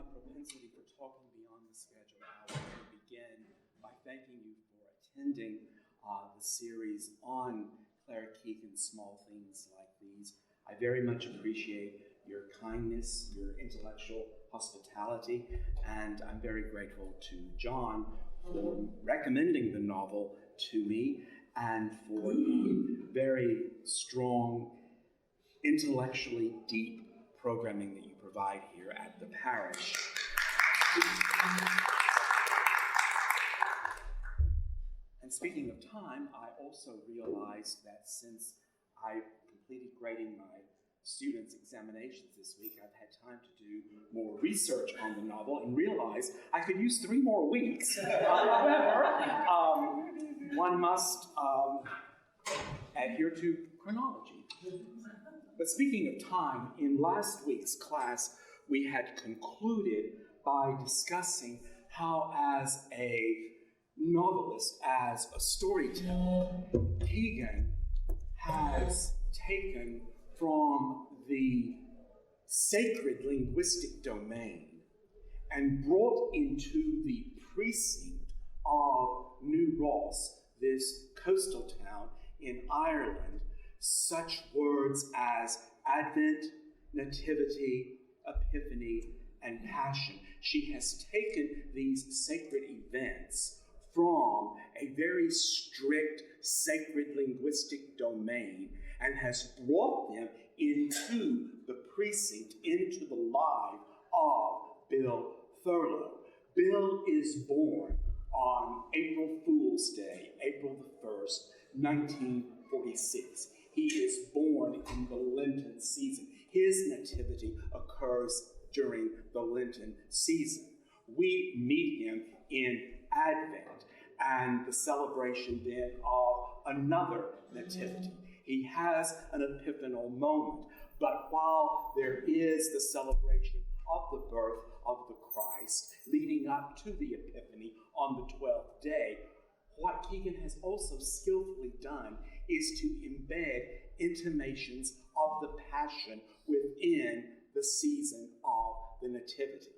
my propensity for talking beyond the schedule, I want to begin by thanking you for attending the series on Claire Keegan's Small Things Like These. I very much appreciate your kindness, your intellectual hospitality, and I'm very grateful to John for recommending the novel to me and for the very strong, intellectually deep programming that you provide here at the parish. And speaking of time, I also realized that since I completed grading my students' examinations this week, I've had time to do more research on the novel and realized I could use 3 more weeks. However, one must adhere to chronology. But speaking of time, in last week's class, we had concluded by discussing how, as a novelist, as a storyteller, Keegan has taken from the sacred linguistic domain and brought into the precinct of New Ross, this coastal town in Ireland, such words as Advent, Nativity, Epiphany, and Passion. She has taken these sacred events from a very strict sacred linguistic domain and has brought them into the precinct, into the life of Bill Furlong. Bill is born on April Fool's Day, April the 1st, 1946. He is born in the Lenten season. His nativity occurs during the Lenten season. We meet him in Advent and the celebration then of another nativity. He has an epiphanal moment, but while there is the celebration of the birth of the Christ leading up to the Epiphany on the 12th day, what Keegan has also skillfully done is to embed intimations of the Passion within the season of the Nativity.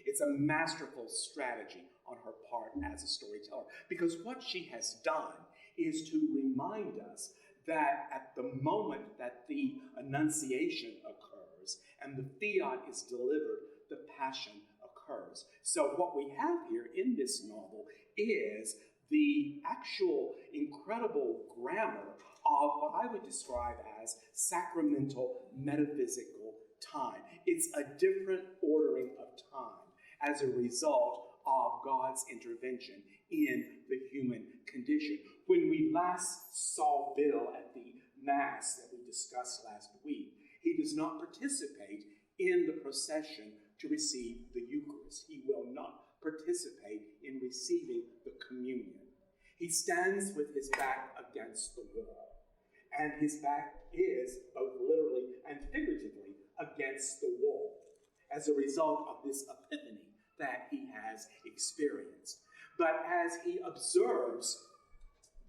It's a masterful strategy on her part as a storyteller, because what she has done is to remind us that at the moment that the Annunciation occurs and the fiat is delivered, the Passion occurs. So what we have here in this novel is the actual incredible grammar of what I would describe as sacramental metaphysical time. It's a different ordering of time as a result of God's intervention in the human condition. When we last saw Bill at the Mass that we discussed last week, he does not participate in the procession to receive the Eucharist. He will not participate in receiving the communion. He stands with his back against the wall, and his back is, both literally and figuratively, against the wall as a result of this epiphany that he has experienced. But as he observes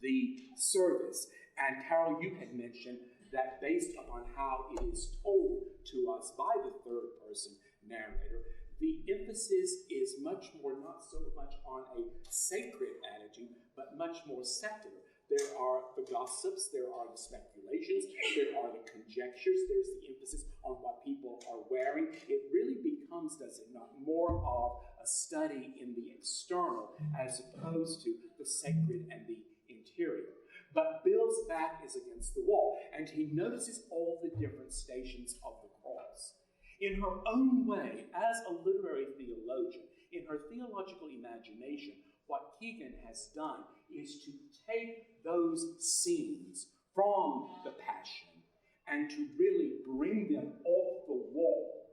the service, and Carol, you had mentioned that based upon how it is told to us by the third person narrator, the emphasis is much more, not so much on a sacred attitude, but much more secular. There are the gossips, there are the speculations, there are the conjectures, there's the emphasis on what people are wearing. It really becomes, does it not, more of a study in the external as opposed to the sacred and the interior. But Bill's back is against the wall, and he notices all the different stations of the cross. In her own way, as a literary theologian, in her theological imagination, what Keegan has done is to take those scenes from the Passion and to really bring them off the wall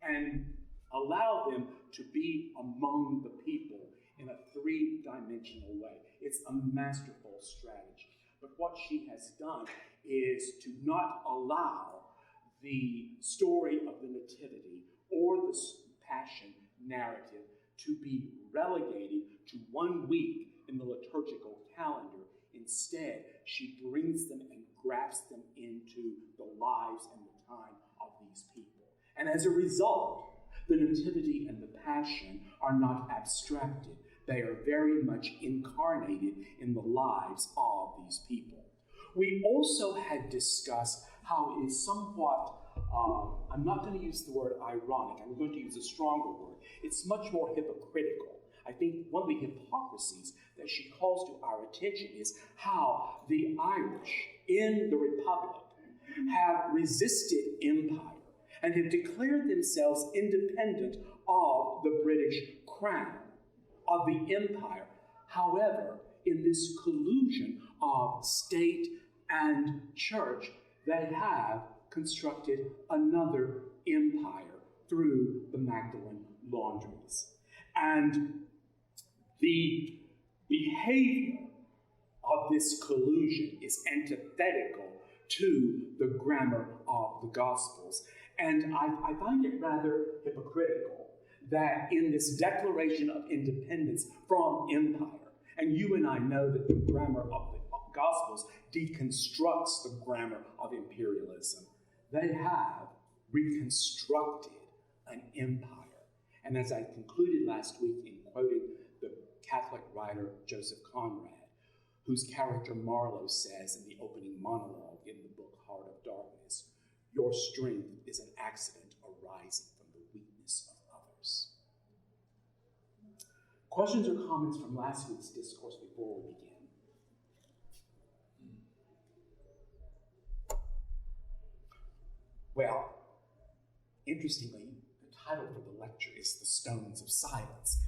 and allow them to be among the people in a 3-dimensional way. It's a masterful strategy. But what she has done is to not allow the story of the Nativity or the Passion narrative to be relegated to 1 week in the liturgical calendar. Instead, she brings them and grafts them into the lives and the time of these people. And as a result, The Nativity and the Passion are not abstracted. They are very much incarnated in the lives of these people. We also had discussed how it is somewhat, I'm not going to use the word ironic, I'm going to use a stronger word. It's much more hypocritical. I think one of the hypocrisies that she calls to our attention is how the Irish in the Republic have resisted empire and have declared themselves independent of the British crown, of the empire. However, in this collusion of state and church, they have constructed another empire through the Magdalene laundries. And the behavior of this collusion is antithetical to the grammar of the Gospels. And I find it rather hypocritical that in this declaration of independence from empire, and you and I know that the grammar of the Gospels deconstructs the grammar of imperialism, they have reconstructed an empire. And as I concluded last week in quoting the Catholic writer Joseph Conrad, whose character Marlowe says in the opening monologue in the book Heart of Darkness, your strength is an accident arising from the weakness of others. Questions or comments from last week's discourse before we begin? Well, interestingly, the title for the lecture is The Stones of Silence.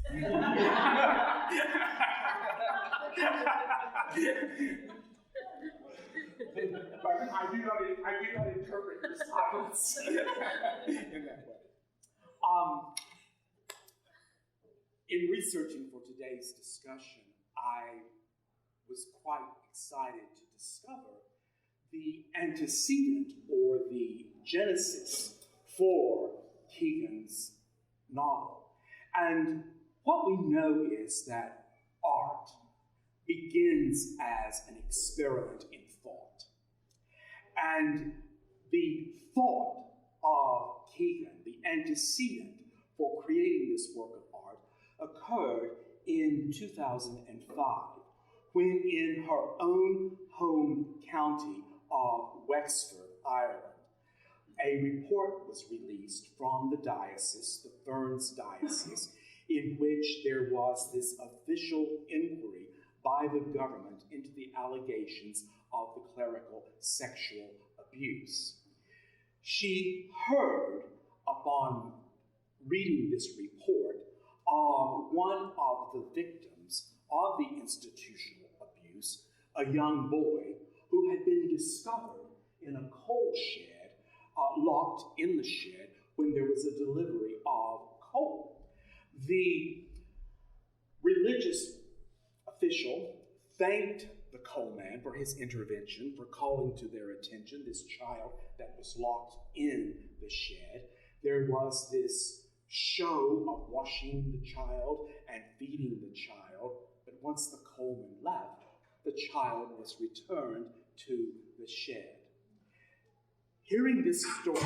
But I do not interpret the silence in that way. In researching for today's discussion, I was quite excited to discover the antecedent or the genesis for Keegan's novel. And what we know is that art begins as an experiment in thought. And the thought of Keegan, the antecedent for creating this work of art, occurred in 2005, when in her own home county of Wexford, Ireland, a report was released from the diocese, the Ferns diocese, in which there was this official inquiry by the government into the allegations of the clerical sexual abuse. She heard, upon reading this report, of one of the victims of the institutional abuse, a young boy who had been discovered in a coal shed, locked in the shed when there was a delivery of coal. The religious official thanked the coalman for his intervention, for calling to their attention this child that was locked in the shed. There was this show of washing the child and feeding the child, but once the coalman left, the child was returned to the shed. Hearing this story,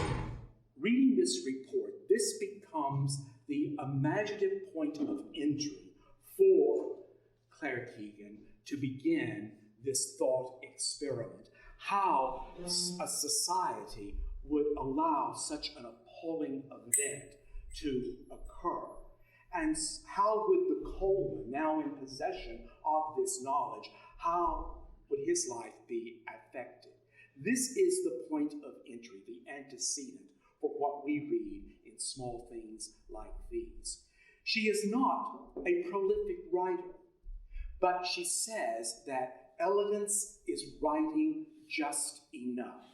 reading this report, this becomes the imaginative point of entry for Claire Keegan to begin this thought experiment. How a society would allow such an appalling event to occur. And how would the coalman, now in possession of this knowledge, how would his life be affected? This is the point of entry, the antecedent for what we read in Small Things Like These. She is not a prolific writer, but she says that elegance is writing just enough.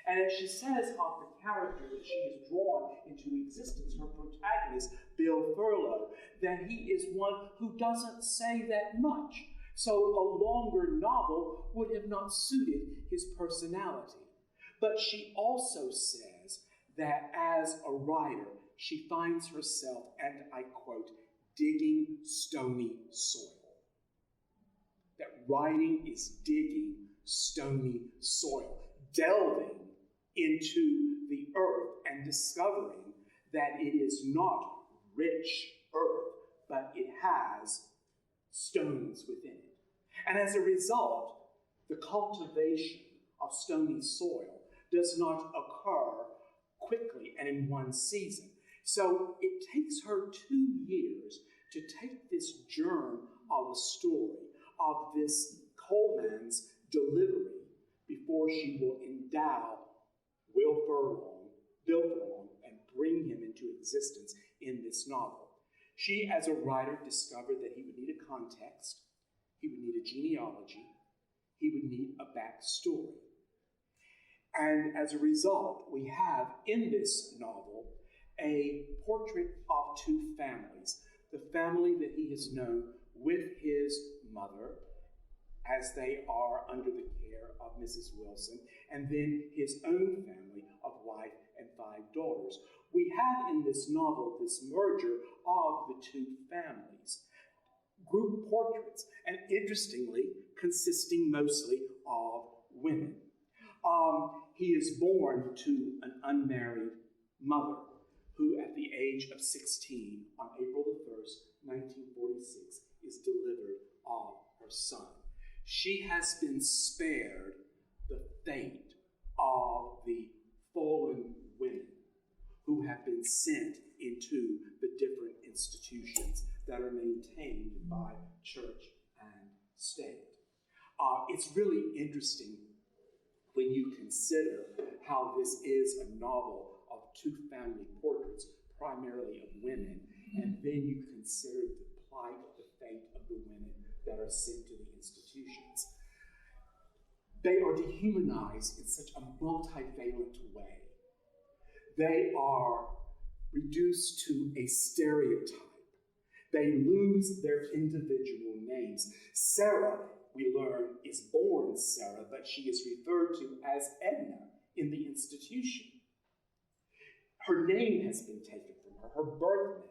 And as she says of the character that she has drawn into existence, her protagonist, Bill Furlong, that he is one who doesn't say that much. So a longer novel would have not suited his personality. But she also says that as a writer, she finds herself, and I quote, digging stony soil. That writing is digging stony soil, delving into the earth and discovering that it is not rich earth, but it has stones within it. And as a result, the cultivation of stony soil does not occur quickly and in one season. So it takes her 2 years to take this germ of a story, of this coalman's delivery, before she will endow Bill Furlong, and bring him into existence in this novel. She, as a writer, discovered that he would need a context, he would need a genealogy, he would need a backstory. And as a result, we have in this novel a portrait of two families. The family that he has known with his mother, as they are under the care of Mrs. Wilson, and then his own family of wife and 5 daughters. We have in this novel this merger of the two families, group portraits, and interestingly, consisting mostly of women. He is born to an unmarried mother who, at the age of 16, on April the 1st, 1946, is delivered of her son. She has been spared the fate of the fallen women who have been sent into the different institutions that are maintained by church and state. It's really interesting when you consider how this is a novel of two family portraits, primarily of women, and then you consider the plight, the fate of the women that are sent to the institutions. They are dehumanized in such a multivalent way. They are reduced to a stereotype. They lose their individual names. Sarah, we learn, is born Sarah, but she is referred to as Edna in the institution. Her name has been taken from her, her birth name.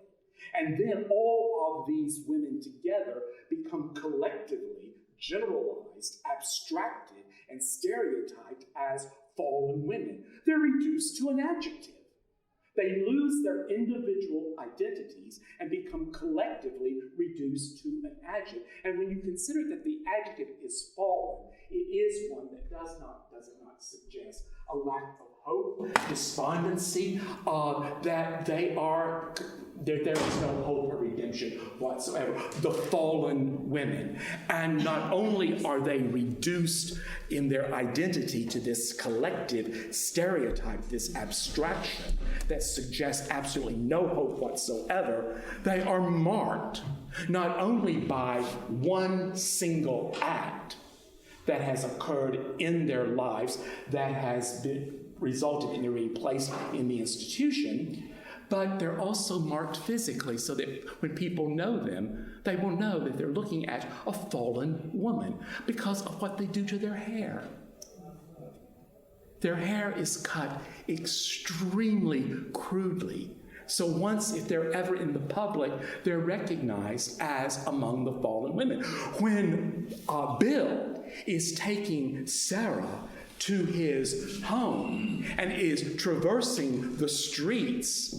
And then all of these women together become collectively generalized, abstracted, and stereotyped as fallen women. They're reduced to an adjective. They lose their individual identities and become collectively reduced to an adjective. And when you consider that the adjective is fallen, it is one that does not suggest a lack of hope, despondency, that there is no hope or redemption whatsoever. The fallen women. And not only are they reduced in their identity to this collective stereotype, this abstraction that suggests absolutely no hope whatsoever, they are marked not only by one single act that has occurred in their lives that has resulted in their being placed in the institution, but they're also marked physically so that when people know them, they will know that they're looking at a fallen woman because of what they do to their hair. Their hair is cut extremely crudely. So once, if they're ever in the public, they're recognized as among the fallen women. When Bill is taking Sarah to his home and is traversing the streets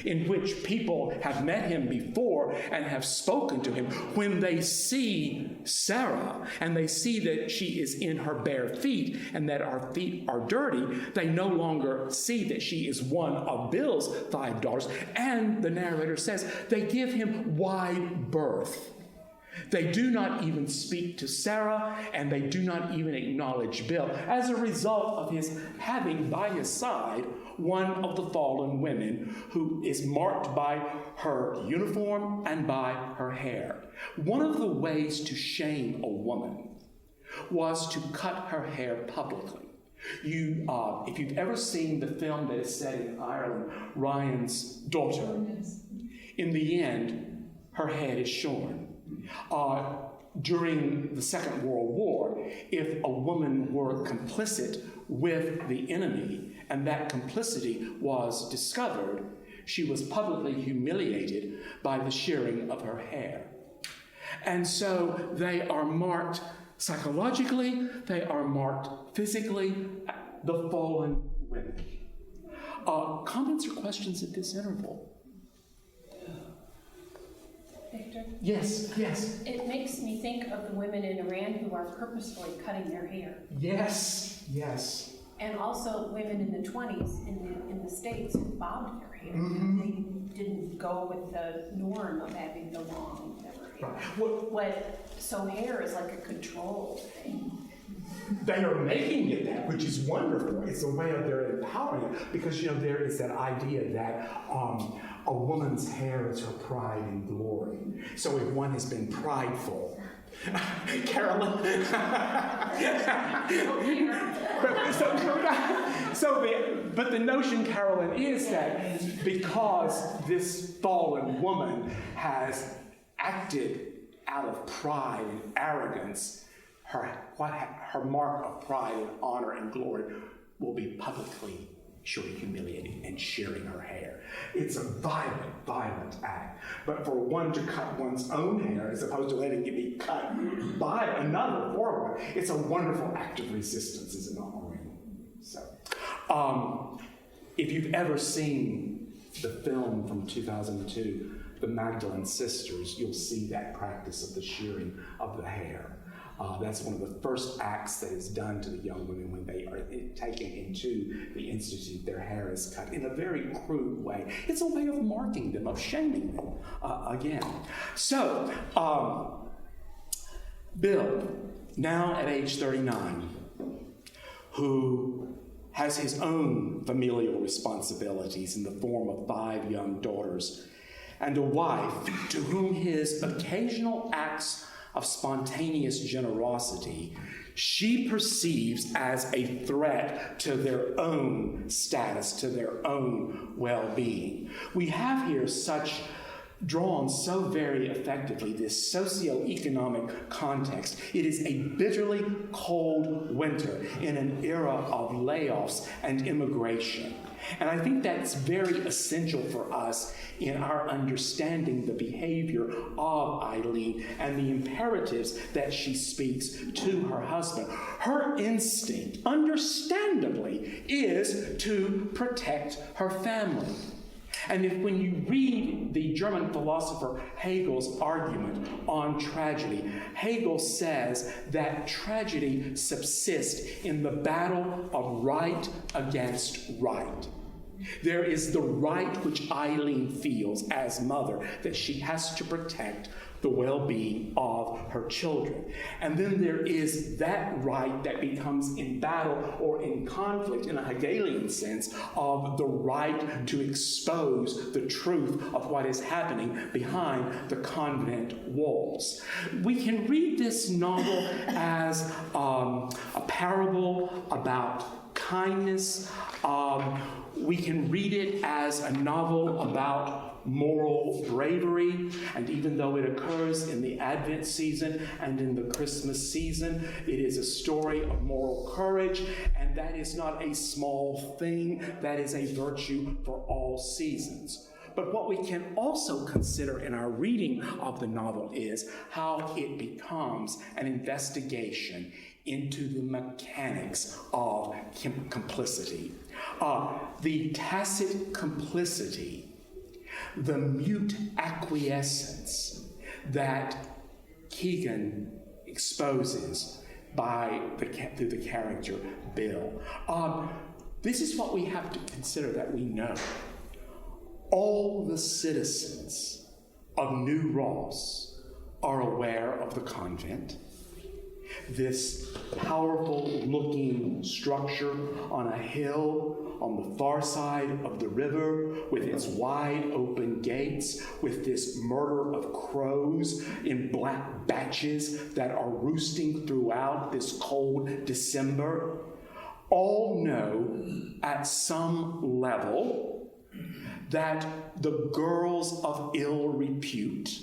in which people have met him before and have spoken to him, when they see Sarah and they see that she is in her bare feet and that our feet are dirty, they no longer see that she is one of Bill's 5 daughters. And the narrator says they give him wide berth. They do not even speak to Sarah, and they do not even acknowledge Bill, as a result of his having by his side one of the fallen women who is marked by her uniform and by her hair. One of the ways to shame a woman was to cut her hair publicly. If you've ever seen the film that is set in Ireland, Ryan's Daughter, in the end, her head is shorn. During the Second World War, if a woman were complicit with the enemy and that complicity was discovered, she was publicly humiliated by the shearing of her hair. And so they are marked psychologically, they are marked physically, the fallen women. Comments or questions at this interval? Victor? Yes. It makes me think of the women in Iran who are purposefully cutting their hair. Yes. And also women in the 20s in the States who bobbed their hair. Mm-hmm. They didn't go with the norm of having the long, whatever hair. Right. So hair is like a control thing. They are making it that, which is wonderful. It's a way of their empowering it, because there is that idea that a woman's hair is her pride and glory. So if one has been prideful, Carolyn. But the notion, Carolyn, is that because this fallen woman has acted out of pride and arrogance, her mark of pride and honor and glory will be publicly surely humiliating and shearing her hair. It's a violent act. But for one to cut one's own hair as opposed to letting it be cut by another for one, it's a wonderful act of resistance, is it not, Maureen? So, if you've ever seen the film from 2002, The Magdalene Sisters, you'll see that practice of the shearing of the hair. That's one of the first acts that is done to the young women when they are taken into the institute. Their hair is cut in a very crude way. It's a way of marking them, of shaming them again. So, Bill, now at age 39, who has his own familial responsibilities in the form of 5 young daughters and a wife to whom his occasional acts of spontaneous generosity she perceives as a threat to their own status, to their own well-being. We have here drawn so very effectively this socioeconomic context. It is a bitterly cold winter in an era of layoffs and immigration. And I think that's very essential for us in our understanding the behavior of Eileen and the imperatives that she speaks to her husband. Her instinct, understandably, is to protect her family. And when you read the German philosopher Hegel's argument on tragedy, Hegel says that tragedy subsists in the battle of right against right. There is the right which Eileen feels as mother, that she has to protect the well-being of her children. And then there is that right that becomes in battle or in conflict, in a Hegelian sense, of the right to expose the truth of what is happening behind the convent walls. We can read this novel as a parable about kindness. We can read it as a novel about moral bravery, and even though it occurs in the Advent season and in the Christmas season, it is a story of moral courage, and that is not a small thing. That is a virtue for all seasons. But what we can also consider in our reading of the novel is how it becomes an investigation into the mechanics of complicity. The tacit complicity, the mute acquiescence that Keegan exposes through the character Bill. This is what we have to consider, that we know. All the citizens of New Ross are aware of the convent, this powerful-looking structure on a hill on the far side of the river, with its wide-open gates, with this murder of crows in black batches that are roosting throughout this cold December, all know at some level that the girls of ill repute,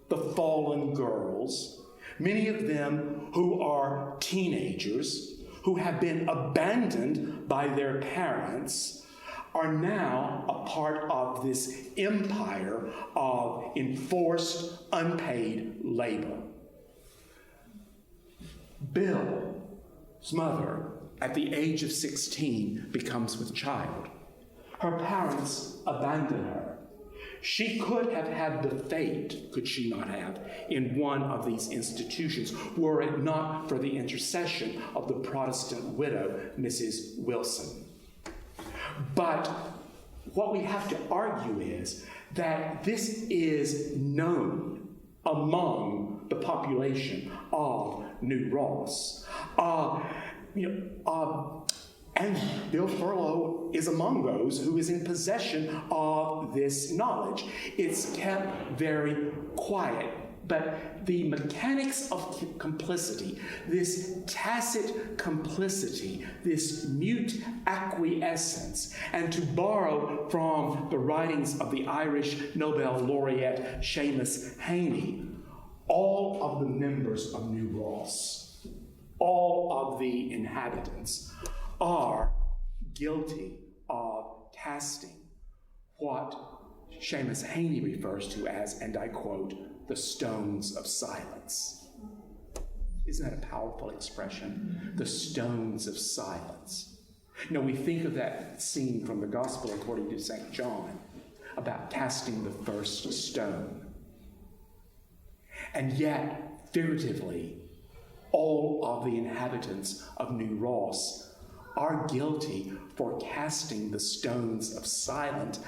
the fallen girls, many of them who are teenagers, who have been abandoned by their parents, are now a part of this empire of enforced, unpaid labor. Bill's mother, at the age of 16, becomes with child. Her parents abandoned her. She could have had the fate, could she not have, in one of these institutions, were it not for the intercession of the Protestant widow, Mrs. Wilson. But what we have to argue is that this is known among the population of New Ross. And Bill Furlong is among those who is in possession of this knowledge. It's kept very quiet, but the mechanics of complicity, this tacit complicity, this mute acquiescence, and to borrow from the writings of the Irish Nobel laureate Seamus Heaney, all of the members of New Ross, all of the inhabitants, are guilty of casting what Seamus Heaney refers to as, and I quote, the stones of silence. Isn't that a powerful expression? The stones of silence. We think of that scene from the Gospel according to St. John about casting the first stone. And yet, figuratively, all of the inhabitants of New Ross are guilty for casting the stones of silence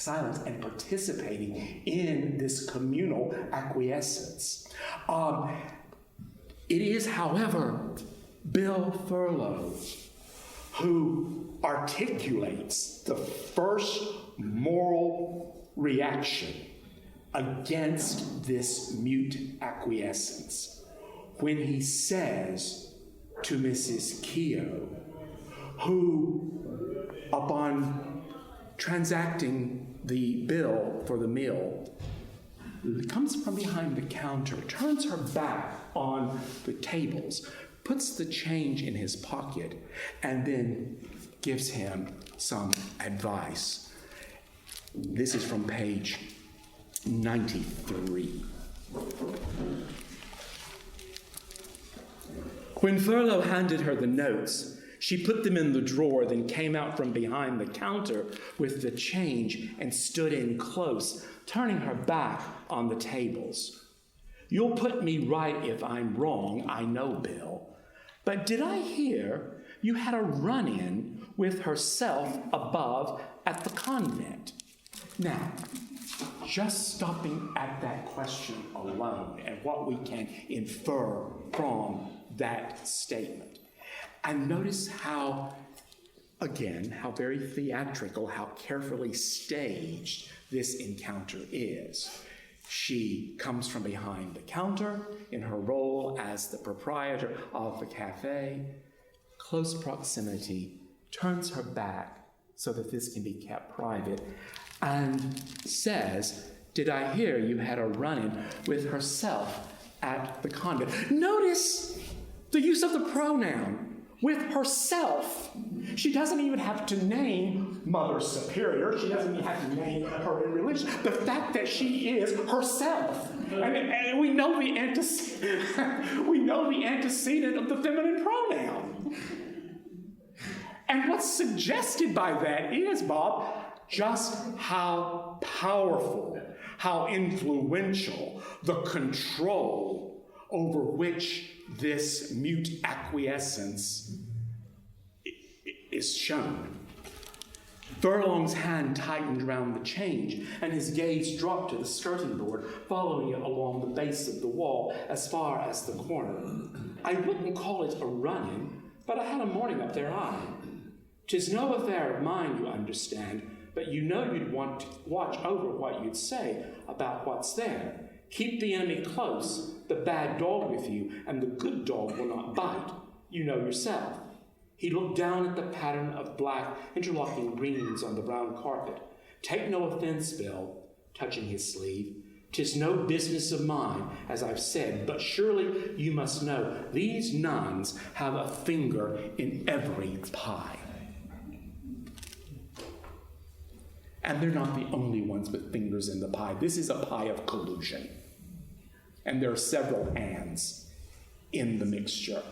and participating in this communal acquiescence. It is, however, Bill Furlong who articulates the first moral reaction against this mute acquiescence when he says to Mrs. Keogh, who, upon transacting the bill for the meal, comes from behind the counter, turns her back on the tables, puts the change in his pocket, and then gives him some advice. This is from page 93. When Furlong handed her the notes, she put them in the drawer, then came out from behind the counter with the change and stood in close, turning her back on the tables. You'll put me right if I'm wrong, I know, Bill. But did I hear you had a run-in with herself above at the convent? Now, just stopping at that question alone and what we can infer from that statement. And notice how very theatrical, how carefully staged this encounter is. She comes from behind the counter in her role as the proprietor of the cafe, close proximity, turns her back so that this can be kept private, and says, did I hear you had a run-in with herself at the convent? Notice the use of the pronoun, with herself. She doesn't even have to name Mother Superior. She doesn't even have to name her in religion. The fact that she is herself. And we know the antecedent of the feminine pronoun. And what's suggested by that is, Bob, just how powerful, how influential the control over which this mute acquiescence is shown. Furlong's hand tightened round the change, and his gaze dropped to the skirting board, following it along the base of the wall as far as the corner. I wouldn't call it a run-in, but I had a morning up there, aye. 'Tis no affair of mine, you understand, but you know you'd want to watch over what you'd say about what's there. Keep the enemy close, the bad dog with you, and the good dog will not bite. You know yourself. He looked down at the pattern of black interlocking greens on the brown carpet. Take no offense, Bill, touching his sleeve. 'Tis no business of mine, as I've said, but surely you must know these nuns have a finger in every pie. And they're not the only ones with fingers in the pie. This is a pie of collusion. And there are several hands in the mixture.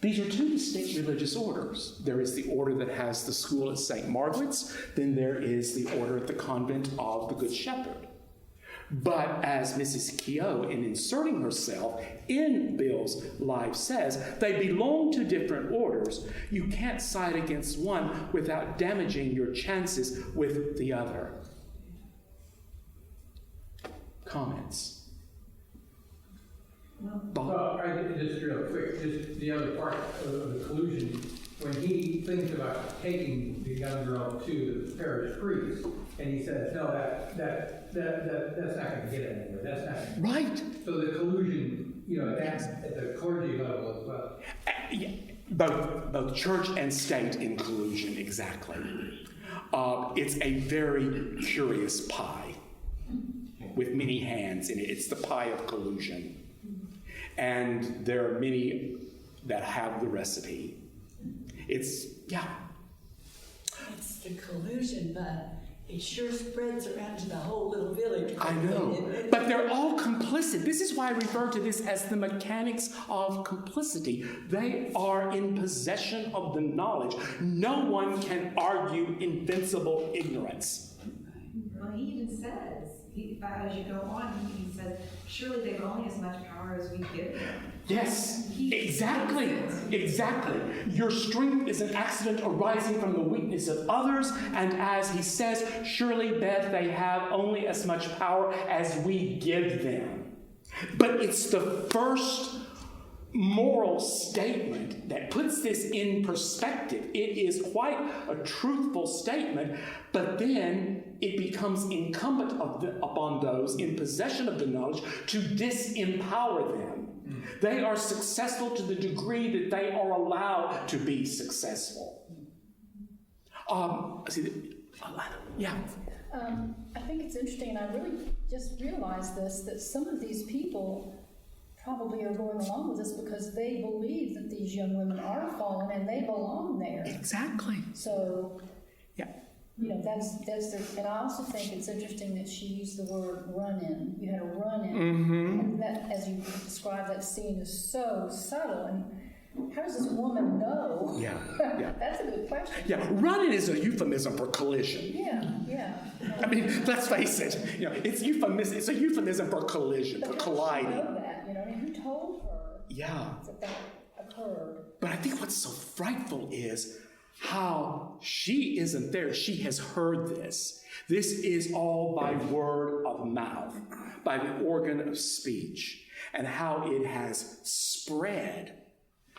These are two distinct religious orders. There is the order that has the school at St. Margaret's, then there is the order at the convent of the Good Shepherd. But as Mrs. Keogh, in inserting herself in Bill's life, says, they belong to different orders. You can't side against one without damaging your chances with the other. Comments? Well, just real quick, just the other part of the collusion, when he thinks about taking the young girl to the parish priest, and he says, no, that's not going to get anywhere. That's not gonna Right. So the collusion, that's at the clergy level as well. Both church and state in collusion, exactly. It's a very curious pie with many hands in it. It's the pie of collusion. And there are many that have the recipe. It's the collusion, but it sure spreads around to the whole little village. I know. But they're all complicit. This is why I refer to this as the mechanics of complicity. They are in possession of the knowledge. No one can argue invincible ignorance. Well, he even says, as you go on, he says, surely they've only as much power as we give them. Yes, exactly. Your strength is an accident arising from the weakness of others, and as he says, surely, Beth, they have only as much power as we give them. But it's the first moral statement that puts this in perspective. It is quite a truthful statement, but then it becomes incumbent upon those in possession of the knowledge to disempower them. They are successful to the degree that they are allowed to be successful. I think it's interesting, and I really just realized this, that some of these people probably are going along with this because they believe that these young women are fallen and they belong there. Exactly. So, yeah. That's and I also think it's interesting that she used the word run-in. You had a run-in. Mm-hmm. And that, as you described, that scene is so subtle. And how does this woman know? Yeah. That's a good question. Yeah, run-in is a euphemism for collision. Yeah. I mean, let's face it. It's euphemism. It's a euphemism for collision, for colliding. Know that, who told her? Yeah. That occurred. But I think what's so frightful is how she isn't there. She has heard this. This is all by word of mouth, by the organ of speech, and how it has spread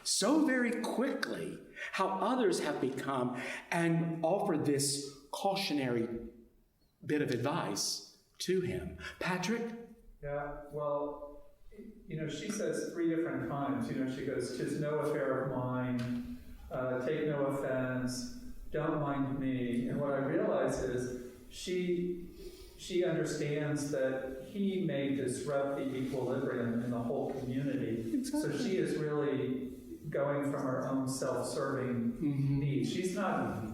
so very quickly, how others have become and offered this cautionary bit of advice to him. Patrick? Yeah, well, she says 3 different times, she goes, "'Tis no affair of mine, take no offense, don't mind me." And what I realize is she understands that he may disrupt the equilibrium in the whole community. Exactly. So she is really going from her own self-serving needs. She's not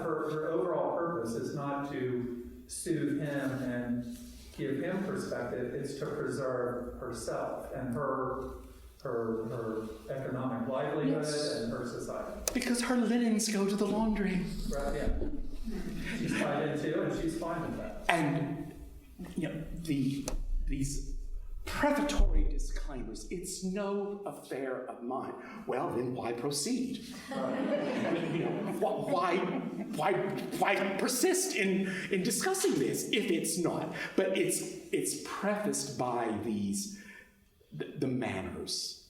her overall purpose is not to soothe him and give him perspective. It's to preserve herself and her economic livelihood and her society. Because her linens go to the laundry. Right, yeah. She's tied into, and she's fine with that. And these prefatory disclaimers, it's no affair of mine. Well, then why proceed? Why persist in discussing this if it's not? But it's prefaced by the manners.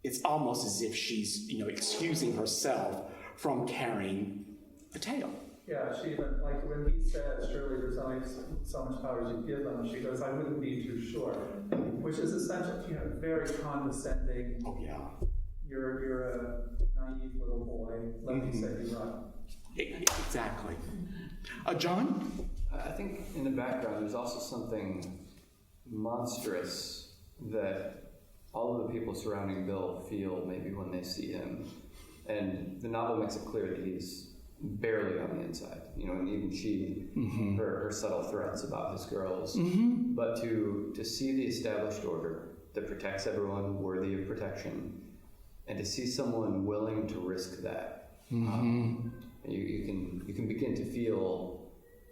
It's almost as if she's excusing herself from carrying a tale. Yeah, she even, like when he says, surely there's only so much power as you give them, she goes, I wouldn't be too sure. Which is essentially, very condescending. Oh, yeah. You're a naive little boy, let me say you run. Exactly. John? I think in the background there's also something monstrous that all of the people surrounding Bill feel maybe when they see him. And the novel makes it clear that he's barely on the inside, and even she, her subtle threats about his girls, but to see the established order that protects everyone worthy of protection and to see someone willing to risk that, you can begin to feel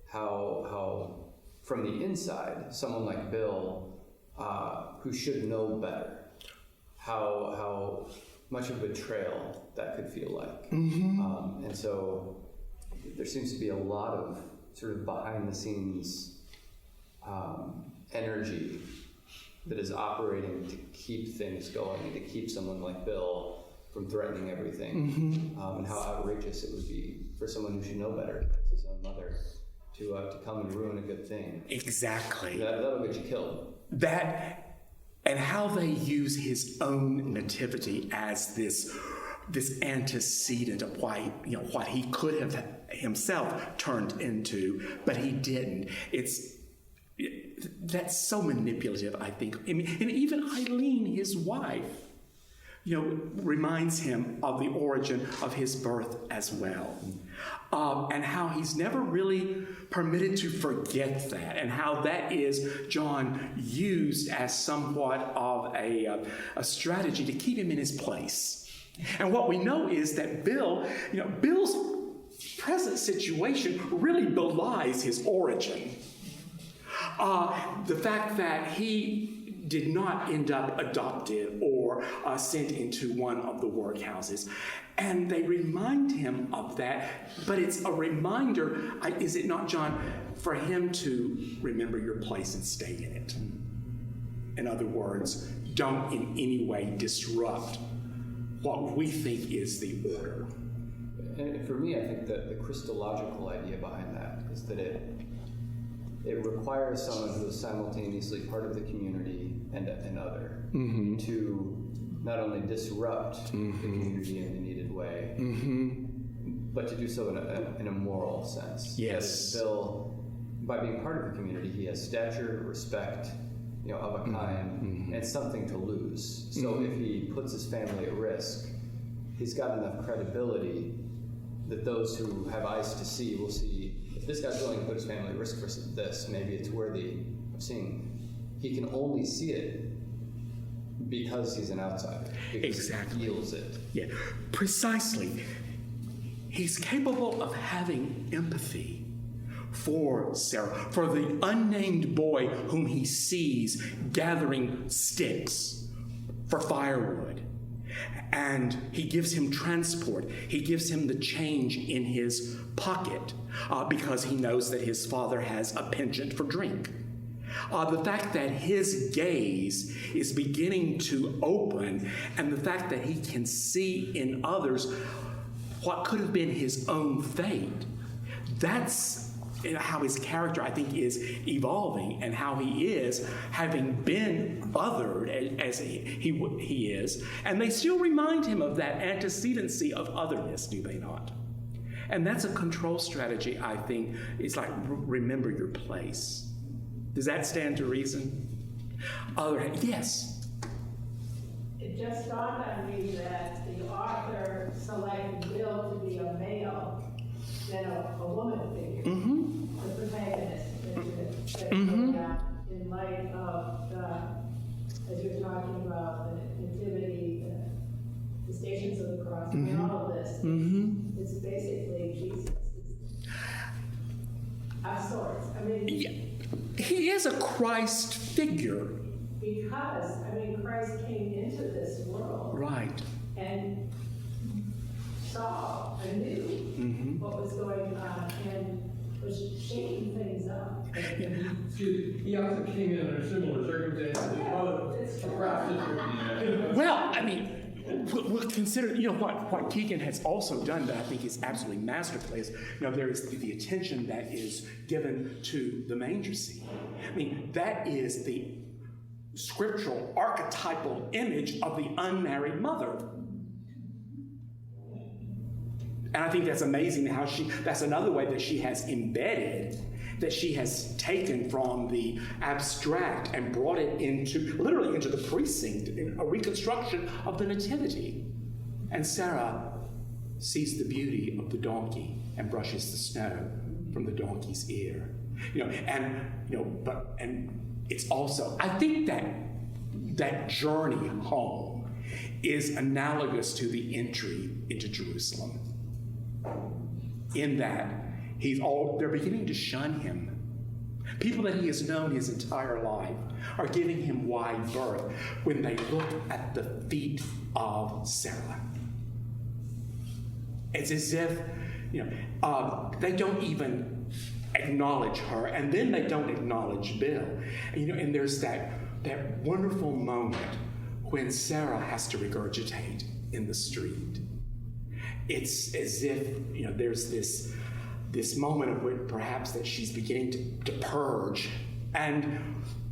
how from the inside, someone like Bill, who should know better, how much of a betrayal that could feel like. And so there seems to be a lot of sort of behind the scenes energy that is operating to keep things going and to keep someone like Bill from threatening everything, and how outrageous it would be for someone who should know better, as his own mother, to come and ruin a good thing. Exactly. That'll get you killed. That, and how they use his own nativity as this antecedent of why, what he could have himself turned into, but he didn't. That's so manipulative, I think. I mean, and even Eileen, his wife, reminds him of the origin of his birth as well. And how he's never really permitted to forget that, and how that is, John, used as somewhat of a strategy to keep him in his place. And what we know is that Bill's present situation really belies his origin. The fact that he did not end up adopted or sent into one of the workhouses. And they remind him of that, but it's a reminder, is it not, John, for him to remember your place and stay in it. In other words, don't in any way disrupt what we think is the order. And for me, I think that the Christological idea behind that is that it requires someone who is simultaneously part of the community and other to not only disrupt the community in a needed way, but to do so in a moral sense. Yes. Bill, by being part of the community, he has stature, respect, of a kind, and something to lose. So if he puts his family at risk, he's got enough credibility that those who have eyes to see will see, if this guy's willing to put his family at risk for this, maybe it's worthy of seeing. He can only see it because he's an outsider. Exactly. He feels it. Yeah, precisely. He's capable of having empathy for Sarah, for the unnamed boy whom he sees gathering sticks for firewood. And he gives him transport. He gives him the change in his pocket because he knows that his father has a penchant for drink. The fact that his gaze is beginning to open, and the fact that he can see in others what could have been his own fate, that's how his character, I think, is evolving, and how he is, having been othered as he is. And they still remind him of that antecedency of otherness, do they not? And that's a control strategy, I think. It's like, remember your place. Does that stand to reason? Yes? It just dawned on me that the author selected Bill to be a male than a woman figure, the protagonist, in light of as you're talking about the nativity, the Stations of the Cross, and all of this. It's basically Jesus of sorts. I mean, he is a Christ figure. Because, Christ came into this world. Right. And saw and knew what was going on and was shaking things up. He also came in under similar circumstances. Well, we'll consider, what Keegan has also done that I think is absolutely masterful is, there is the attention that is given to the manger scene. That is the scriptural archetypal image of the unmarried mother. And I think that's amazing how that's another way that she has embedded, that she has taken from the abstract and brought it literally into the precinct, in a reconstruction of the nativity. And Sarah sees the beauty of the donkey and brushes the snow from the donkey's ear. And it's also, I think that journey home is analogous to the entry into Jerusalem, in that they're beginning to shun him. People that he has known his entire life are giving him wide berth when they look at the feet of Sarah. It's as if, they don't even acknowledge her, and then they don't acknowledge Bill. And there's that wonderful moment when Sarah has to regurgitate in the street. It's as if, there's this moment of where perhaps that she's beginning to purge. And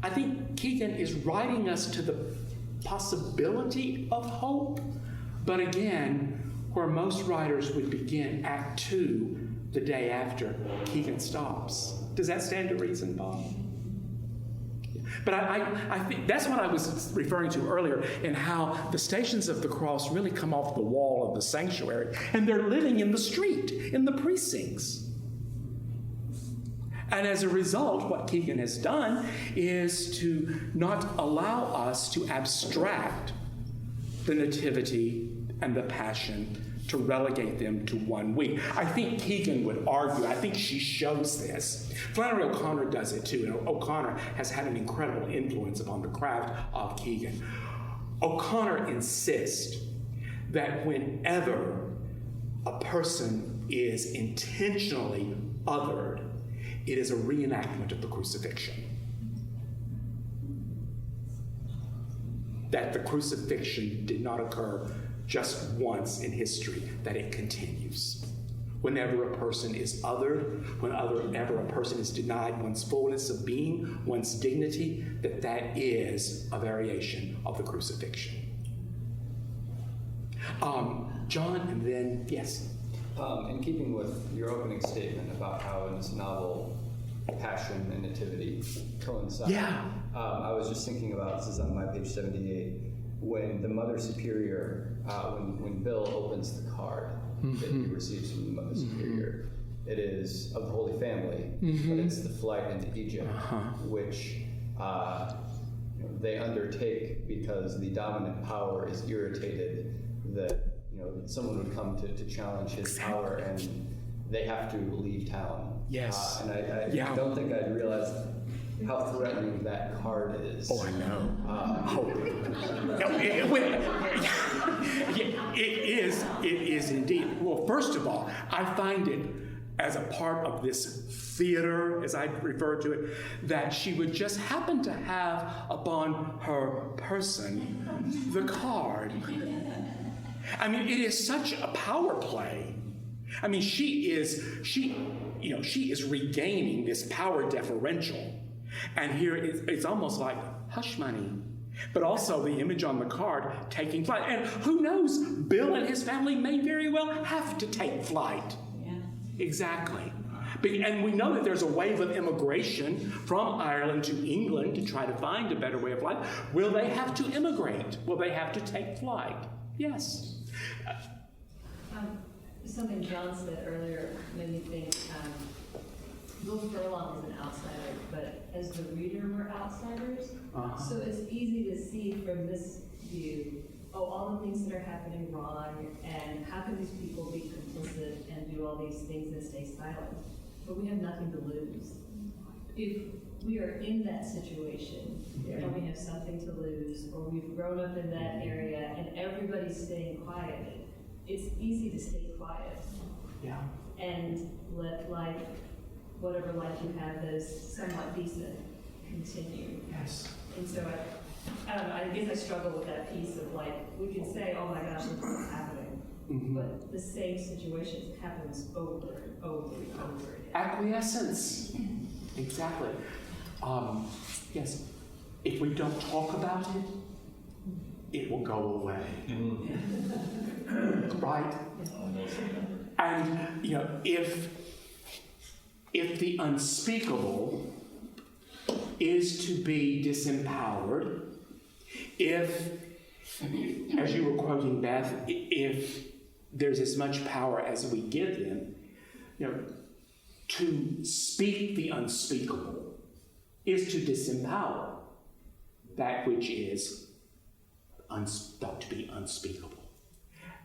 I think Keegan is writing us to the possibility of hope, but again, where most writers would begin Act 2 the day after Keegan stops. Does that stand to reason, Bob? But I think that's what I was referring to earlier, in how the Stations of the Cross really come off the wall of the sanctuary, and they're living in the street, in the precincts. And as a result, what Keegan has done is to not allow us to abstract the Nativity and the Passion, to relegate them to 1 week. I think Keegan would argue, I think she shows this. Flannery O'Connor does it too, and O'Connor has had an incredible influence upon the craft of Keegan. O'Connor insists that whenever a person is intentionally othered, it is a reenactment of the crucifixion. That the crucifixion did not occur just once in history, that it continues. Whenever a person is othered, whenever a person is denied one's fullness of being, one's dignity, that is a variation of the crucifixion. John, and then, yes? In keeping with your opening statement about how in this novel, passion and nativity coincide, I was just thinking about, this is on my page 78, when the Mother Superior, when Bill opens the card that he receives from the Mother Superior, it is of the Holy Family, but it's the flight into Egypt, which they undertake because the dominant power is irritated that someone would come to challenge his power, and they have to leave town. Yes. And I don't think I'd realized how threatening that card is. Oh, I know. It is indeed. Well, first of all, I find it as a part of this theater, as I refer to it, that she would just happen to have upon her person the card. I mean, it is such a power play. I mean, she is regaining this power differential. And here it's almost like hush money, but also the image on the card taking flight. And who knows, Bill and his family may very well have to take flight. Yeah. Exactly. And we know that there's a wave of immigration from Ireland to England to try to find a better way of life. Will they have to immigrate? Will they have to take flight? Yes. Something John said earlier made me think, Will Furlong is an outsider, but as the reader, we're outsiders. So it's easy to see from this view, all the things that are happening wrong, and how can these people be complicit and do all these things and stay silent? But we have nothing to lose. If we are in that situation, and we have something to lose, or we've grown up in that area, and everybody's staying quiet, it's easy to stay quiet. Yeah. And let life, whatever life you have that is somewhat decent, continue. Yes. And so I don't know, I guess I struggle with that piece of like, we can say, oh my gosh, look what's happening. But the same situation happens over and over and over again. Acquiescence. Exactly. Yes. If we don't talk about it, it will go away. Right? And if the unspeakable is to be disempowered, if, as you were quoting Beth, if there's as much power as we give them, to speak the unspeakable is to disempower that which is thought to be unspeakable.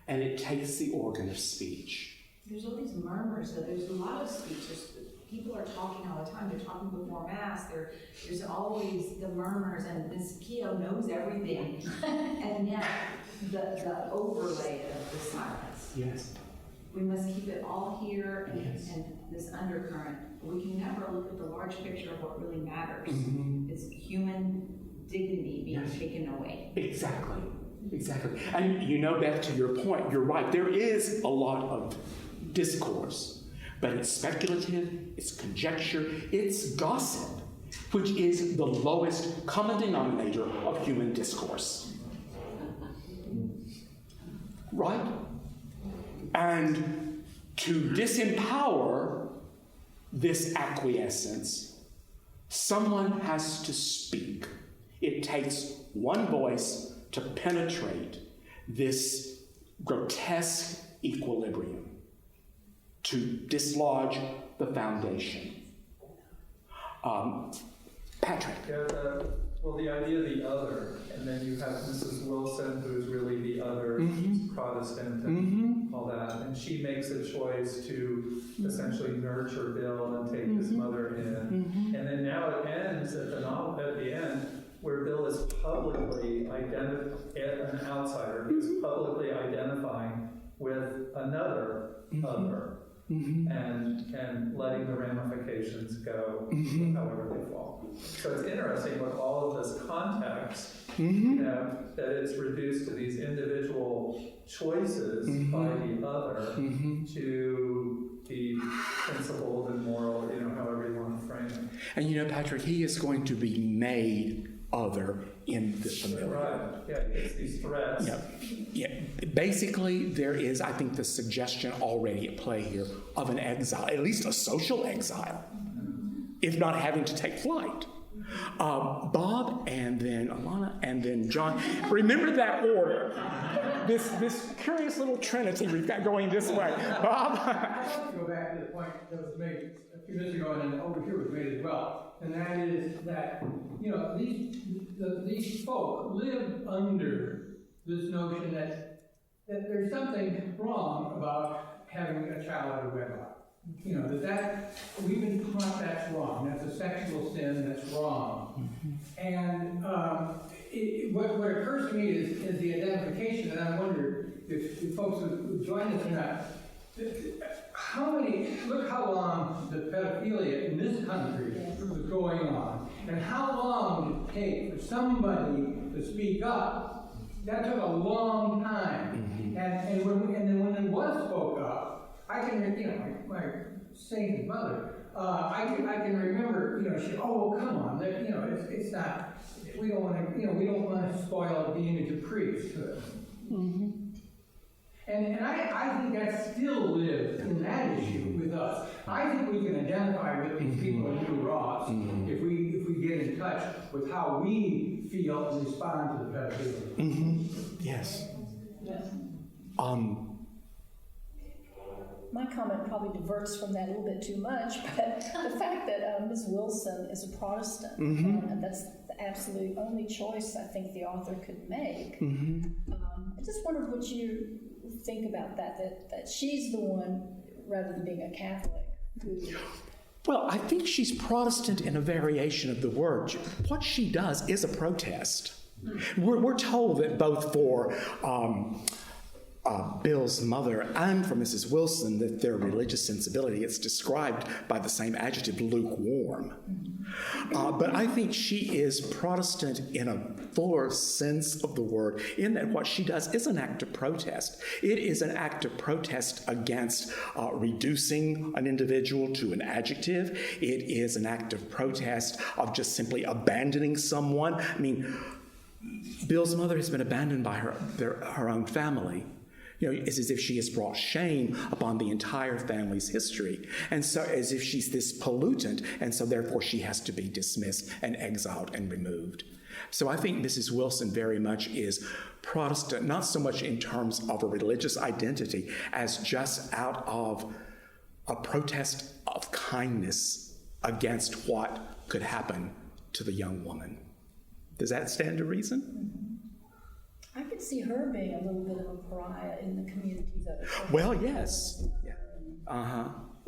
And it takes the organ of speech. There's all these murmurs, though. There's a lot of speeches. People are talking all the time. They're talking before Mass. There's always the murmurs, and Miss Keogh knows everything. And yet, the overlay of the silence. Yes. We must keep it all here and, Yes. and this undercurrent. We can never look at the large picture of what really matters. Mm-hmm. It's human dignity being Yes. taken away. Exactly. Exactly. And you know, Beth, to your point, you're right. There is a lot of discourse, but it's speculative, it's conjecture, it's gossip, which is the lowest common denominator of human discourse. Right? And to disempower this acquiescence, someone has to speak. It takes one voice to penetrate this grotesque equilibrium, to dislodge the foundation. Patrick. Yeah, the idea of the other, and then you have Mrs. Wilson, who is really the other Protestant and all that, and she makes a choice to essentially nurture Bill and take his mother in, and then now it ends at the end where Bill is publicly an outsider, he's publicly identifying with another other. And letting the ramifications go however they fall. So it's interesting with all of this context, you know, that it's reduced to these individual choices by the other to be principled and moral, you know, however you want to frame it. And you know, Patrick, he is going to be made other in the familiar. Right, yeah, it's these threats. Yeah. Basically, there is, I think, the suggestion already at play here of an exile, at least a social exile, if not having to take flight. Bob, and then Alana, and then John. Remember that order. This curious little trinity we've got going this way. Bob? I'd like to go back to the point that was made a few minutes ago, and then over here was made as well. And that is that, you know, these folk live under this notion that there's something wrong about having a child out of wedlock. You know, that we've been taught that's wrong. That's a sexual sin. That's wrong. And what occurs to me is the identification, and I wonder if folks would join us or not. Look how long the pedophilia in this country was going on, and how long did it take for somebody to speak up? That took a long time. And then when it was spoke up, I can, you know, my sainted mother, I can remember, you know, she, oh, come on, you know, it's not, we don't want to, you know, we don't want to spoil the image of priesthood. And I think that still lives in that issue with us. I think we can identify with these people in New Ross if we get in touch with how we feel and respond to the pedophilia. Yes. My comment probably diverts from that a little bit too much, but the fact that Ms. Wilson is a Protestant, and that's the absolute only choice I think the author could make. I just wondered what you think about that she's the one, rather than being a Catholic, who... Well, I think she's Protestant in a variation of the word. What she does is a protest. We're told that both for Bill's mother and for Mrs. Wilson that their religious sensibility is described by the same adjective, lukewarm. But I think she is Protestant in a fuller sense of the word, in that what she does is an act of protest. It is an act of protest against reducing an individual to an adjective. It is an act of protest of just simply abandoning someone. I mean, Bill's mother has been abandoned by her own family. You know, it's as if she has brought shame upon the entire family's history. And so as if she's this pollutant, and so therefore she has to be dismissed and exiled and removed. So I think Mrs. Wilson very much is Protestant, not so much in terms of a religious identity as just out of a protest of kindness against what could happen to the young woman. Does that stand to reason? I could see her being a little bit of a pariah in the community that. Well, yes. Yeah.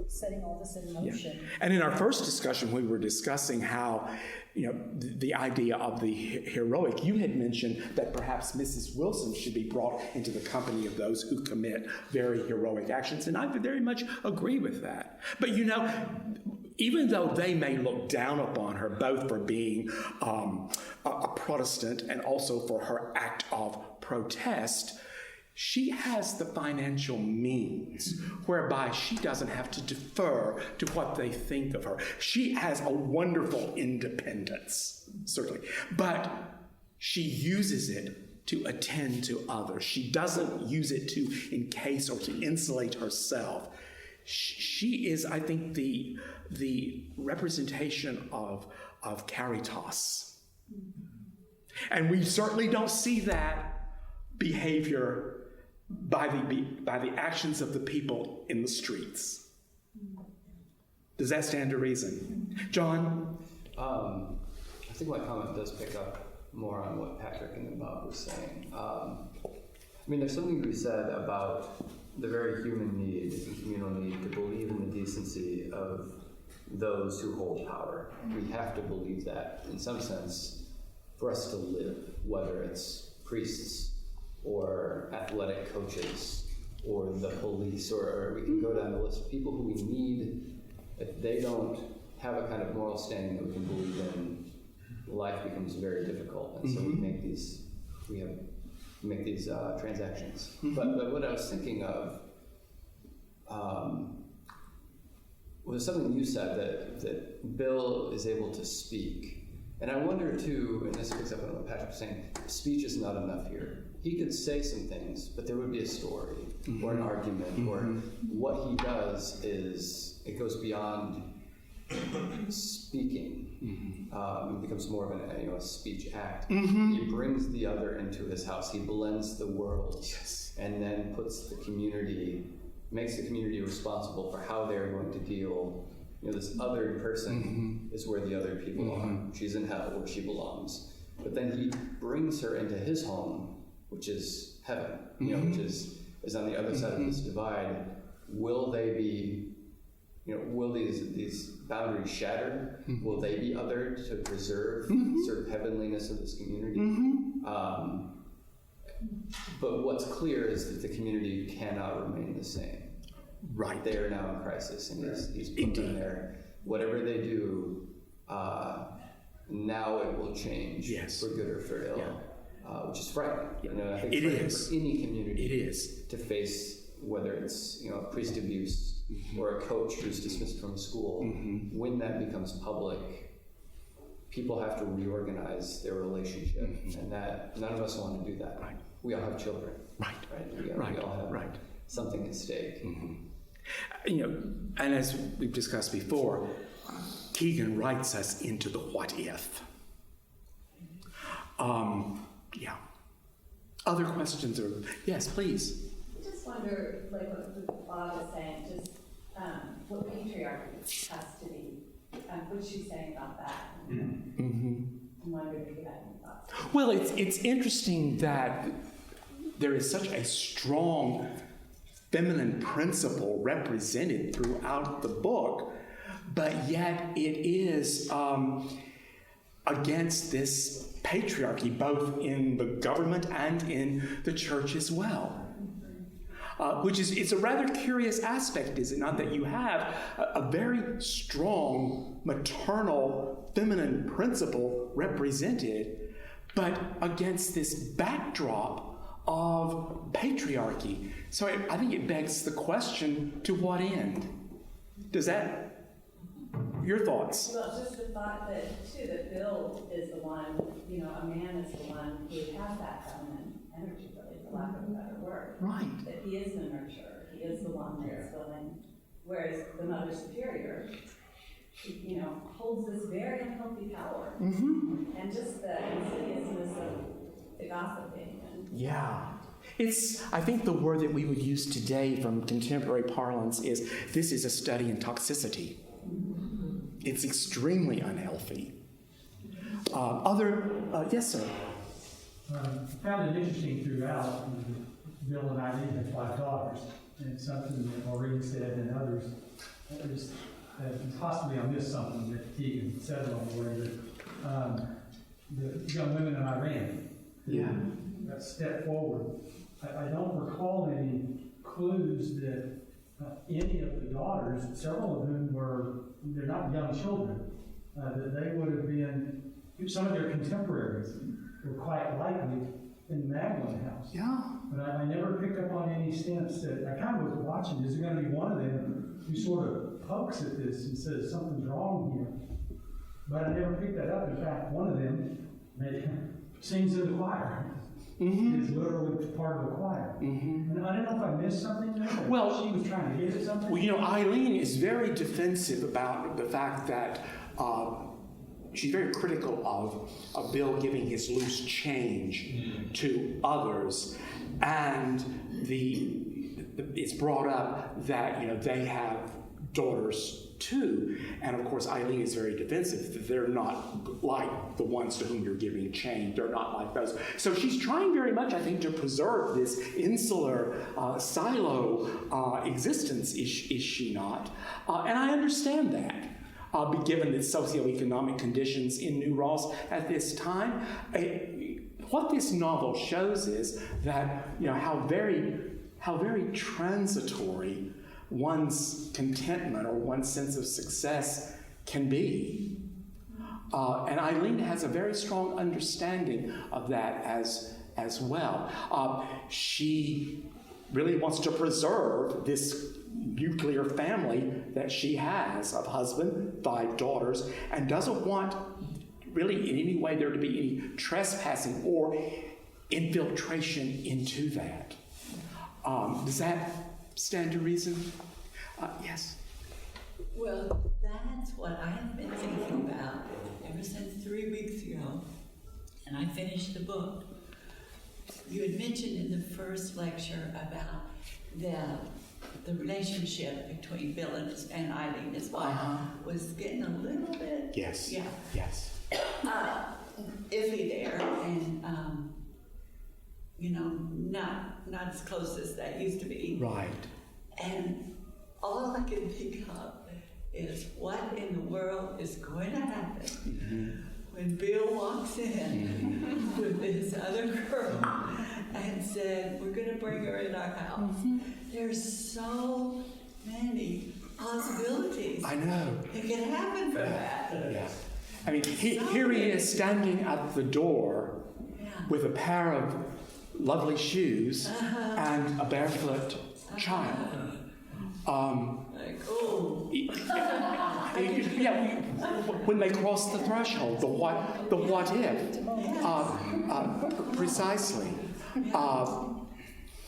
Setting all this in motion. Yeah. And in our first discussion, we were discussing how, the idea of the heroic, you had mentioned that perhaps Mrs. Wilson should be brought into the company of those who commit very heroic actions, and I very much agree with that. But even though they may look down upon her, both for being a Protestant and also for her act of protest, she has the financial means whereby she doesn't have to defer to what they think of her. She has a wonderful independence, certainly, but she uses it to attend to others. She doesn't use it to encase or to insulate herself. She is, I think, the representation of caritas. And we certainly don't see that behavior by the actions of the people in the streets. Does that stand to reason? John? I think my comment does pick up more on what Patrick and Bob were saying. There's something to be said about the very human need and communal need to believe in the decency of those who hold power. We have to believe that, in some sense, for us to live, whether it's priests or athletic coaches or the police, or we can go down the list of people who we need. If they don't have a kind of moral standing that we can believe in, life becomes very difficult. And so we make these transactions. But what I was thinking of was something you said, that Bill is able to speak. And I wonder too, and this picks up on what Patrick was saying, speech is not enough here. He could say some things, but there would be a story or an argument, or what he does is, it goes beyond speaking. It becomes more of a speech act. He brings the other into his house. He blends the world, and then makes the community responsible for how they're going to deal. This other person is where the other people are. She's in hell where she belongs. But then he brings her into his home, which is heaven, which is on the other side of this divide. Will they be, will these boundaries shatter? Will they be othered to preserve sort of heavenliness of this community? But what's clear is that the community cannot remain the same. Right. They are now in crisis, and he's put them there. Whatever they do, now it will change for good or for ill, which is frightening. I think it is for any community. It is to face whether it's priest abuse or a coach who's dismissed from school. When that becomes public, people have to reorganize their relationship, and that none of us want to do that. Right. We all have children. Right. We all have something at stake. And as we've discussed before, Keegan writes us into the what if. Other questions? Yes, please. I just wonder, what Bob was saying, just what patriarchy has to be. What she's saying about that. I'm wondering if you had any thoughts. Well, it's interesting that there is such a strong feminine principle represented throughout the book, but yet it is against this patriarchy, both in the government and in the church as well. It's a rather curious aspect, is it not, that you have a very strong maternal feminine principle represented, but against this backdrop of patriarchy. So I think it begs the question, to what end? Your thoughts? Well, just the thought that Bill is the one, a man is the one who has that feminine energy, really, for lack of a better word. Right. That he is the nurturer. He is the one that's willing. Whereas the Mother Superior, holds this very unhealthy power. And just the insidiousness of the gossiping. I think the word that we would use today from contemporary parlance is, this is a study in toxicity. It's extremely unhealthy. Yes, sir? found it interesting throughout. Bill and Eileen had 5 daughters, and something that Maureen said and others, possibly I missed something that Keegan said along the way, but the young women in Iran that stepped forward. I don't recall any clues that any of the daughters, several of whom they're not young children, that they would have been, some of their contemporaries were quite likely in the Magdalene house. Yeah. But I never picked up on any sense that, I kind of was watching, is there going to be one of them who sort of pokes at this and says something's wrong here? But I never picked that up. In fact, one of them sings in the choir. Mm-hmm. Is literally part of the choir. Mm-hmm. And I don't know if I missed something there. Well, she was trying to get at something. Well, Eileen is very defensive about the fact that she's very critical of Bill giving his loose change to others, and it's brought up that they have daughters too, and of course Eileen is very defensive that they're not like the ones to whom you're giving change. They're not like those. So she's trying very much, I think, to preserve this insular silo existence. Is she not? And I understand that. Given the socioeconomic conditions in New Ross at this time, what this novel shows is that how very transitory one's contentment or one's sense of success can be, and Eileen has a very strong understanding of that as well. She really wants to preserve this nuclear family that she has of husband, 5 daughters, and doesn't want really in any way there to be any trespassing or infiltration into that. Does that stand to reason? Yes. Well, that's what I've been thinking about ever since 3 weeks ago, and I finished the book. You had mentioned in the first lecture about the relationship between Bill and Eileen, his wife, was getting a little bit iffy there, and not as close as that used to be. Right. And all I can think of is what in the world is going to happen when Bill walks in with this other girl and said, we're going to bring her in our house. There's so many possibilities. I know. It can happen for that. Yeah. I mean, here he is standing at the door with a pair of lovely shoes and a barefoot child. When they cross the threshold, the what if, precisely.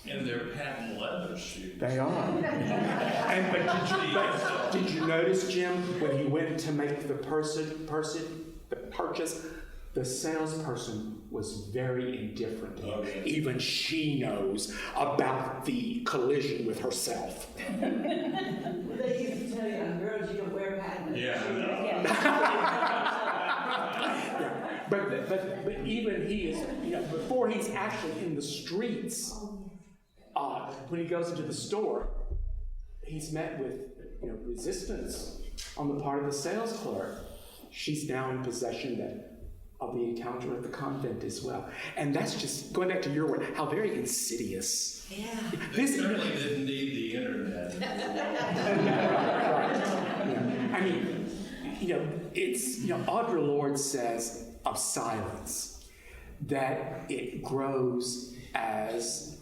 And they're patent leather shoes. They are. But did you notice, Jim, when he went to make the purchase, the salesperson was very indifferent. Okay. Even she knows about the collision with herself. They used to tell young girls you don't wear patent. Yeah. But even he is, before he's actually in the streets, when he goes into the store, he's met with resistance on the part of the sales clerk. She's now in possession of the encounter at the convent as well. And that's just, going back to your word, how very insidious. Yeah. They certainly didn't need the internet. Right. I mean, it's, Audre Lorde says of silence that it grows as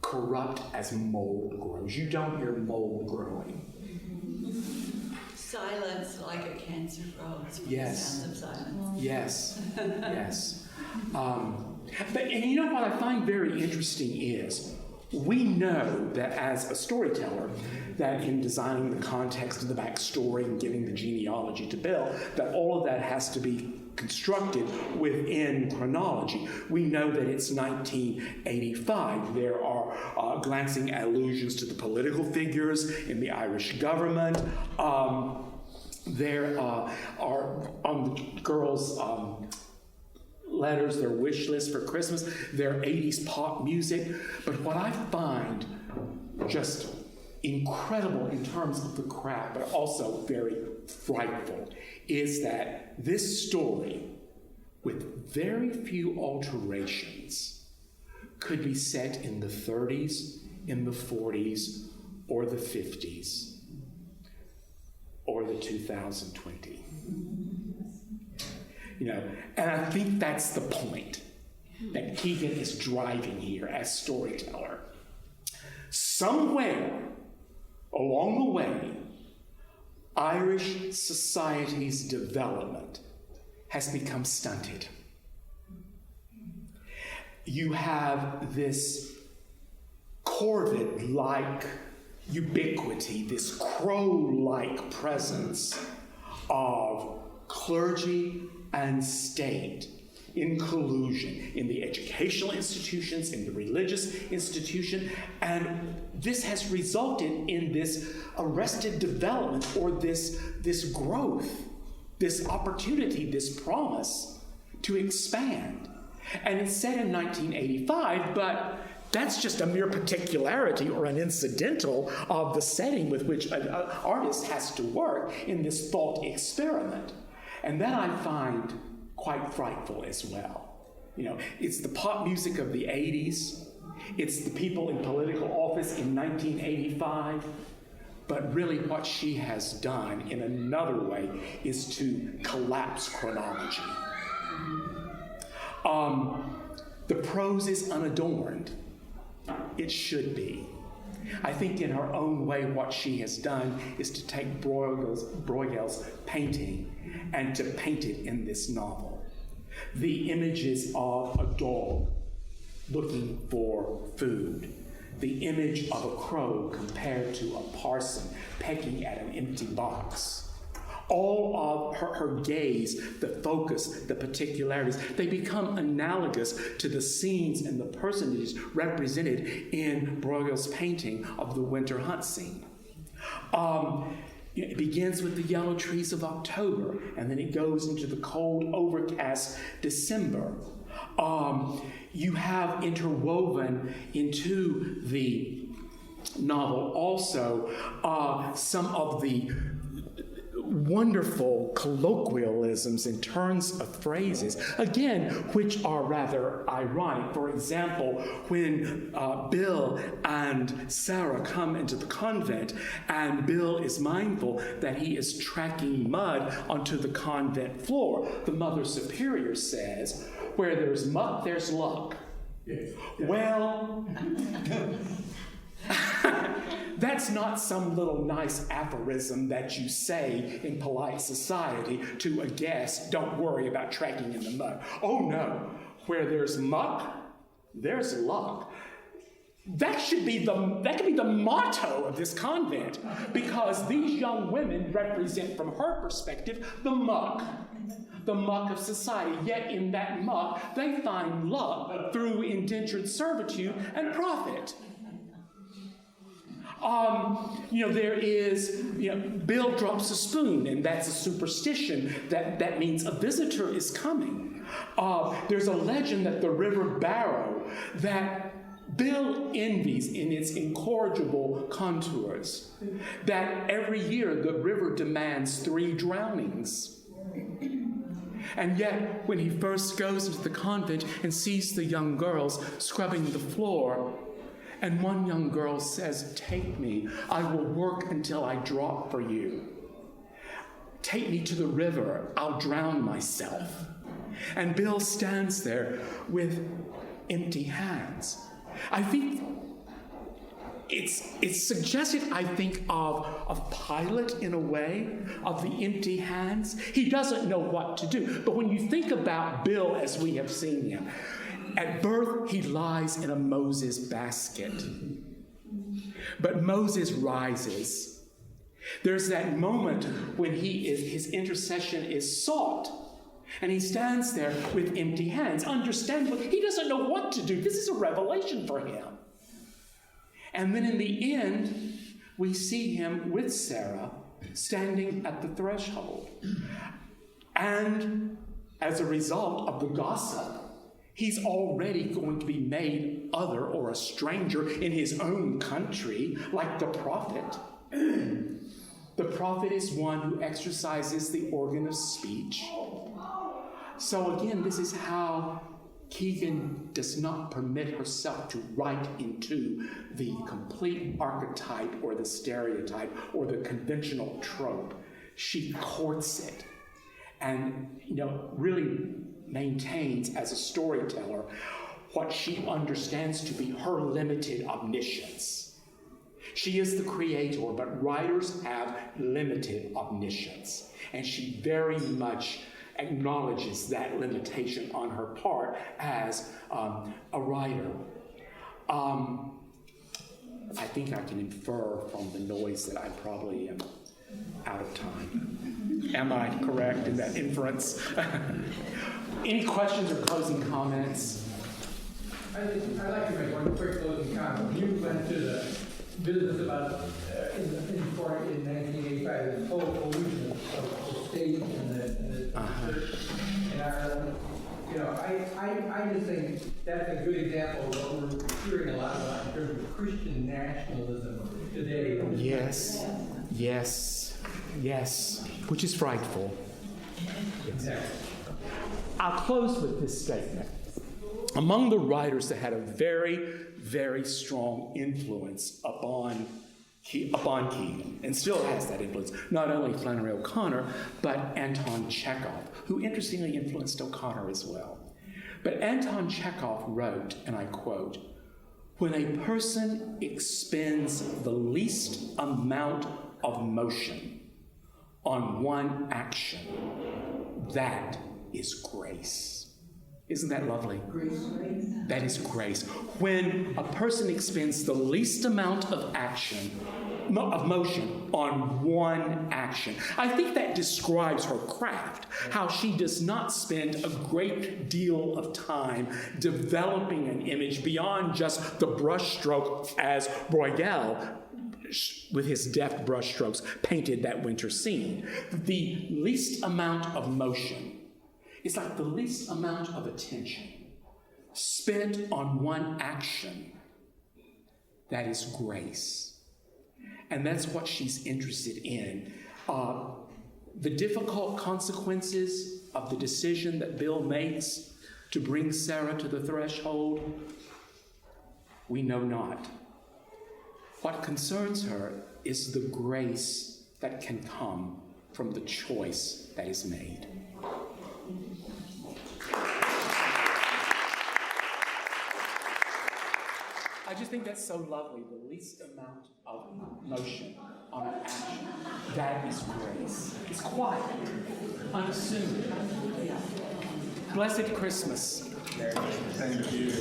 corrupt as mold grows. You don't hear mold growing. Silence like a cancer grows from Yes. the sound of silence. Yes, yes. But what I find very interesting is we know that as a storyteller, that in designing the context of the backstory and giving the genealogy to Bill, that all of that has to be constructed within chronology. We know that it's 1985. There are glancing allusions to the political figures in the Irish government. There are on the girls' letters, their wish list for Christmas, their 80s pop music. But what I find just incredible in terms of the craft, but also very frightful, is that this story, with very few alterations, could be set in the 30s, in the 40s, or the 50s, or the 2020. And I think that's the point that Keegan is driving here as storyteller. Somewhere along the way, Irish society's development has become stunted. You have this corvid-like ubiquity, this crow-like presence of clergy and state in collusion in the educational institutions, in the religious institution, and this has resulted in this arrested development, or this growth, this opportunity, this promise to expand. And it's set in 1985, but that's just a mere particularity or an incidental of the setting with which an artist has to work in this thought experiment. And that I find quite frightful as well. It's the pop music of the 80s. It's the people in political office in 1985. But really what she has done in another way is to collapse chronology. The prose is unadorned. It should be. I think in her own way what she has done is to take Bruegel's painting and to paint it in this novel. The images of a dog looking for food, the image of a crow compared to a parson pecking at an empty box. All of her gaze, the focus, the particularities, they become analogous to the scenes and the personages represented in Bruegel's painting of the winter hunt scene. It begins with the yellow trees of October, and then it goes into the cold, overcast December. You have interwoven into the novel also some of the wonderful colloquialisms and turns of phrases, again, which are rather ironic. For example, when Bill and Sarah come into the convent, and Bill is mindful that he is tracking mud onto the convent floor, the Mother Superior says, "Where there's muck, there's luck." Yes. Well, that's not some little nice aphorism that you say in polite society to a guest, "Don't worry about tracking in the mud." Oh no, where there's muck, there's luck. That could be the motto of this convent, because these young women represent, from her perspective, the muck of society. Yet in that muck, they find luck through indentured servitude and profit. There is, Bill drops a spoon, and that's a superstition that means a visitor is coming. There's a legend that the River Barrow, that Bill envies in its incorrigible contours, that every year the river demands 3 drownings. And yet, when he first goes into the convent and sees the young girls scrubbing the floor, and one young girl says, "Take me, I will work until I drop for you. Take me to the river, I'll drown myself." And Bill stands there with empty hands. I think it's suggested, of Pilate in a way, of the empty hands. He doesn't know what to do. But when you think about Bill as we have seen him, at birth, he lies in a Moses basket. But Moses rises. There's that moment when his intercession is sought, and he stands there with empty hands. Understandably, he doesn't know what to do. This is a revelation for him. And then in the end, we see him with Sarah standing at the threshold. And as a result of the gossip, he's already going to be made other or a stranger in his own country, like the prophet. The prophet is one who exercises the organ of speech. So again, this is how Keegan does not permit herself to write into the complete archetype or the stereotype or the conventional trope. She courts it and, really maintains as a storyteller what she understands to be her limited omniscience. She is the creator, but writers have limited omniscience, and she very much acknowledges that limitation on her part as a writer. I think I can infer from the noise that I probably am out of time. Am I correct in that inference? Any questions or closing comments? I'd like to make one quick closing comment. You went to the business about in 1985, the total collusion of the state and the church in Ireland. I just think that's a good example of what we're hearing a lot about in terms of Christian nationalism today. Yes, which is frightful. Exactly. I'll close with this statement. Among the writers that had a very, very strong influence upon Keegan, and still has that influence, not only Flannery O'Connor, but Anton Chekhov, who interestingly influenced O'Connor as well. But Anton Chekhov wrote, and I quote, "When a person expends the least amount of motion on one action, that is grace." Isn't that lovely? Grace. That is grace. When a person expends the least amount of motion on one action. I think that describes her craft, how she does not spend a great deal of time developing an image beyond just the brushstroke as Bruegel, with his deft brushstrokes, painted that winter scene. The least amount of motion. It's like the least amount of attention spent on one action. That is grace. And that's what she's interested in. The difficult consequences of the decision that Bill makes to bring Sarah to the threshold, we know not. What concerns her is the grace that can come from the choice that is made. I just think that's so lovely, the least amount of motion on an action. That is grace. It's quiet, unassuming. Blessed Christmas. Thank you.